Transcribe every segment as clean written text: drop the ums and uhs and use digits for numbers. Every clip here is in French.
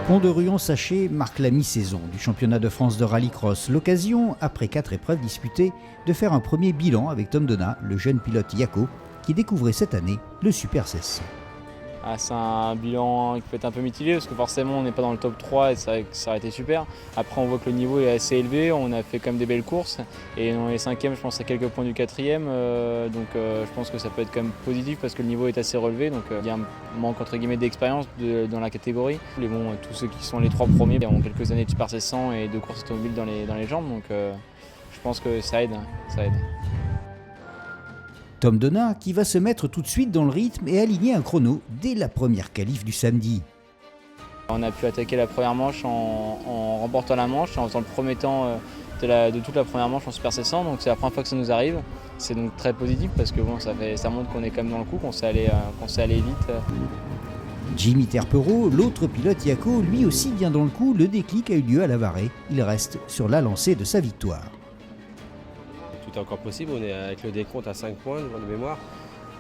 Pont-de-Ruan-Saché marque la mi-saison du championnat de France de rallycross. L'occasion, après 4 épreuves disputées, de faire un premier bilan avec Tom Donat, le jeune pilote Yako, qui découvrait cette année le Super 1600. C'est un bilan qui peut être un peu mitigé parce que forcément on n'est pas dans le top 3 et ça aurait été super. Après on voit que le niveau est assez élevé, on a fait quand même des belles courses et on est 5e je pense à quelques points du 4e, donc je pense que ça peut être quand même positif parce que le niveau est assez relevé, donc il y a un manque entre guillemets d'expérience dans la catégorie. Mais bon, tous ceux qui sont les 3 premiers ont quelques années de Super 1600 et de courses automobiles dans les jambes, donc je pense que ça aide. Tom Donat qui va se mettre tout de suite dans le rythme et aligner un chrono dès la première qualif du samedi. On a pu attaquer la première manche en remportant la manche, en faisant le premier temps de toute la première manche en Super 1600, donc c'est la première fois que ça nous arrive. C'est donc très positif parce que bon, ça montre qu'on est quand même dans le coup, qu'on sait aller vite. Jimmy Terpero, l'autre pilote Yako, lui aussi bien dans le coup, le déclic a eu lieu à Lavaré. Il reste sur la lancée de sa victoire. Tout est encore possible, on est avec le décompte à 5 points de mémoire,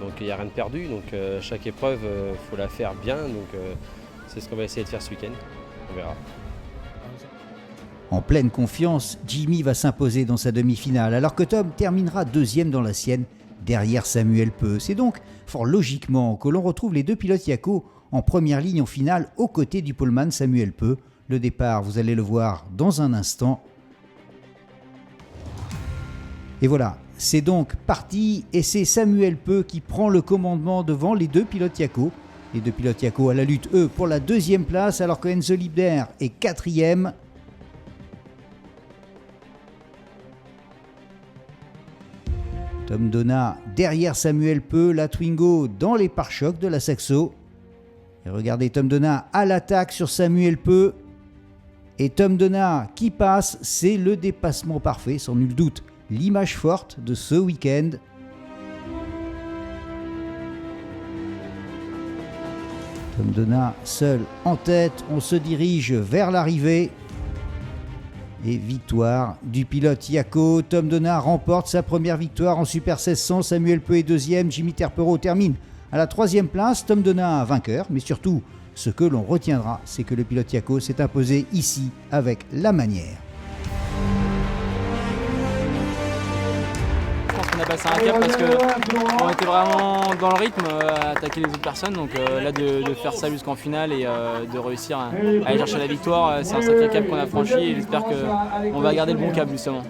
donc il n'y a rien de perdu, donc chaque épreuve, il faut la faire bien, donc c'est ce qu'on va essayer de faire ce week-end, on verra. En pleine confiance, Jimmy va s'imposer dans sa demi-finale, alors que Tom terminera deuxième dans la sienne, derrière Samuel Peu. C'est donc fort logiquement que l'on retrouve les deux pilotes Yako en première ligne en finale, aux côtés du poleman Samuel Peu. Le départ, vous allez le voir dans un instant. Et voilà, c'est donc parti et c'est Samuel Peu qui prend le commandement devant les deux pilotes Yako. Les deux pilotes Yako à la lutte, eux, pour la deuxième place, alors que Enzo Libder est quatrième. Tom Donat derrière Samuel Peu, la Twingo dans les pare-chocs de la Saxo. Et regardez Tom Donat à l'attaque sur Samuel Peu. Et Tom Donat qui passe, c'est le dépassement parfait, sans nul doute. L'image forte de ce week-end. Tom Donat seul en tête, on se dirige vers l'arrivée. Et victoire du pilote Yako. Tom Donat remporte sa première victoire en Super 1600. Samuel Peu est deuxième. Jimmy Terpero termine à la troisième place. Tom Donat vainqueur, mais surtout, ce que l'on retiendra, c'est que le pilote Yako s'est imposé ici avec la manière. On a passé un cap parce qu'on était vraiment dans le rythme à attaquer les autres personnes, donc là de faire ça jusqu'en finale et de réussir à aller chercher la victoire, c'est un sacré cap qu'on a franchi et j'espère qu'on va garder le bon cap justement.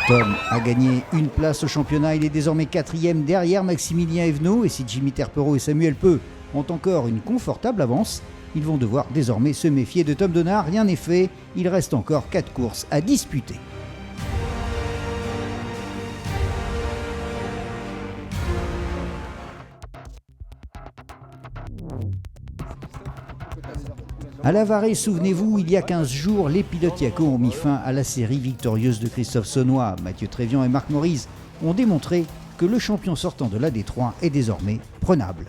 Tom a gagné une place au championnat, il est désormais quatrième derrière Maximilien Evenot, et si Jimmy Terpero et Samuel Peu ont encore une confortable avance, ils vont devoir désormais se méfier de Tom Donat. Rien n'est fait, il reste encore 4 courses à disputer. À Lavaré, souvenez-vous, il y a 15 jours, les pilotes Yako ont mis fin à la série victorieuse de Christophe Saunois. Mathieu Trévian et Marc Maurice ont démontré que le champion sortant de la D3 est désormais prenable.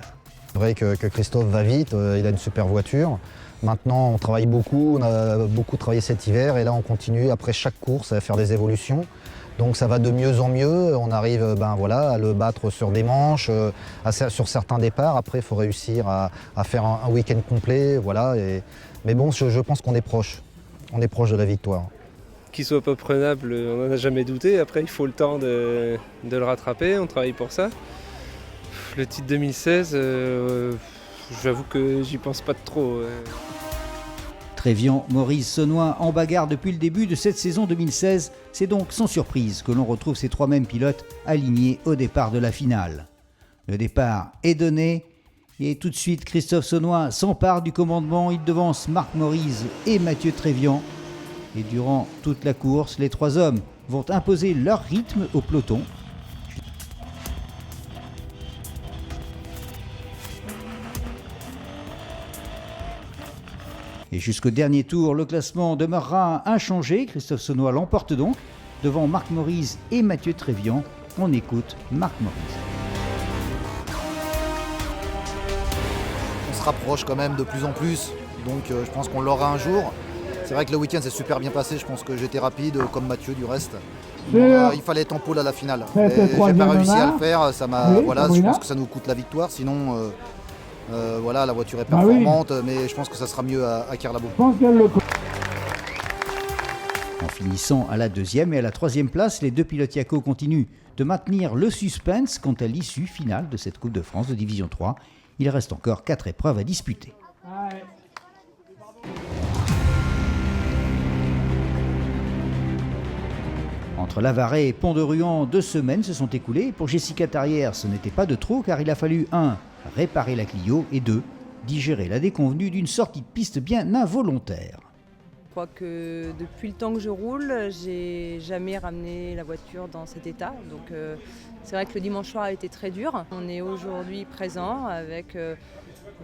C'est vrai que Christophe va vite, il a une super voiture. Maintenant, on travaille beaucoup, on a beaucoup travaillé cet hiver et là, on continue après chaque course à faire des évolutions. Donc ça va de mieux en mieux, on arrive à le battre sur des manches, sur certains départs. Après, il faut réussir à faire un week-end complet. Voilà, mais bon, je pense qu'on est proche de la victoire. Qu'il soit pas prenable, on n'en a jamais douté. Après, il faut le temps de le rattraper, on travaille pour ça. Le titre 2016, j'avoue que j'y pense pas trop. Trévian, Maurice, Saunois en bagarre depuis le début de cette saison 2016. C'est donc sans surprise que l'on retrouve ces trois mêmes pilotes alignés au départ de la finale. Le départ est donné et tout de suite Christophe Saunois s'empare du commandement. Il devance Marc Maurice et Mathieu Trévian. Et durant toute la course, les trois hommes vont imposer leur rythme au peloton. Et jusqu'au dernier tour, le classement demeurera inchangé. Christophe Saunois l'emporte donc devant Marc Maurice et Mathieu Trévian. On écoute Marc Maurice. On se rapproche quand même de plus en plus, donc je pense qu'on l'aura un jour. C'est vrai que le week-end s'est super bien passé, je pense que j'étais rapide, comme Mathieu du reste. Il fallait être en pôle à la finale. J'ai pas réussi à le faire, je pense que ça nous coûte la victoire, sinon Voilà, la voiture est performante, mais je pense que ça sera mieux à Kerlabo. En finissant à la 2e et à la 3e place, les deux pilotes Yako continuent de maintenir le suspense quant à l'issue finale de cette Coupe de France de Division 3. Il reste encore 4 épreuves à disputer. Entre Lavaret et Pont-de-Ruan, 2 semaines se sont écoulées. Pour Jessica Tarrière, ce n'était pas de trop car il a fallu 1. Réparer la Clio et 2. Digérer la déconvenue d'une sortie de piste bien involontaire. Je crois que depuis le temps que je roule, j'ai jamais ramené la voiture dans cet état. Donc c'est vrai que le dimanche soir a été très dur. On est aujourd'hui présent avec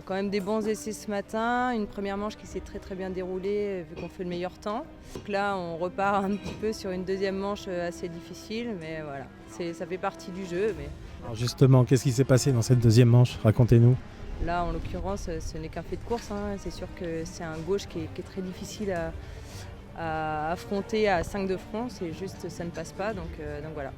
quand même des bons essais ce matin, une première manche qui s'est très bien déroulée vu qu'on fait le meilleur temps. Donc là on repart un petit peu sur une deuxième manche assez difficile, mais voilà, ça fait partie du jeu. Mais... Alors justement, qu'est-ce qui s'est passé dans cette deuxième manche? Racontez-nous. Là, en l'occurrence, ce n'est qu'un fait de course. C'est sûr que c'est un gauche qui est très difficile à affronter à 5 de front. C'est juste, ça ne passe pas. Donc voilà.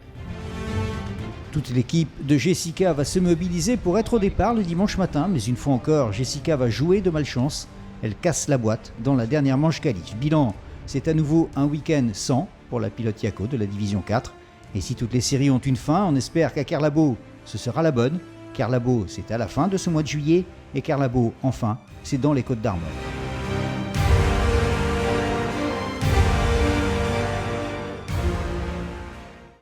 Toute l'équipe de Jessica va se mobiliser pour être au départ le dimanche matin. Mais une fois encore, Jessica va jouer de malchance. Elle casse la boîte dans la dernière manche qualif. Bilan, c'est à nouveau un week-end sans pour la pilote Yako de la Division 4. Et si toutes les séries ont une fin, on espère qu'à Kerlabo, ce sera la bonne. Kerlabo, c'est à la fin de ce mois de juillet, et Kerlabo, enfin, c'est dans les Côtes d'Armor.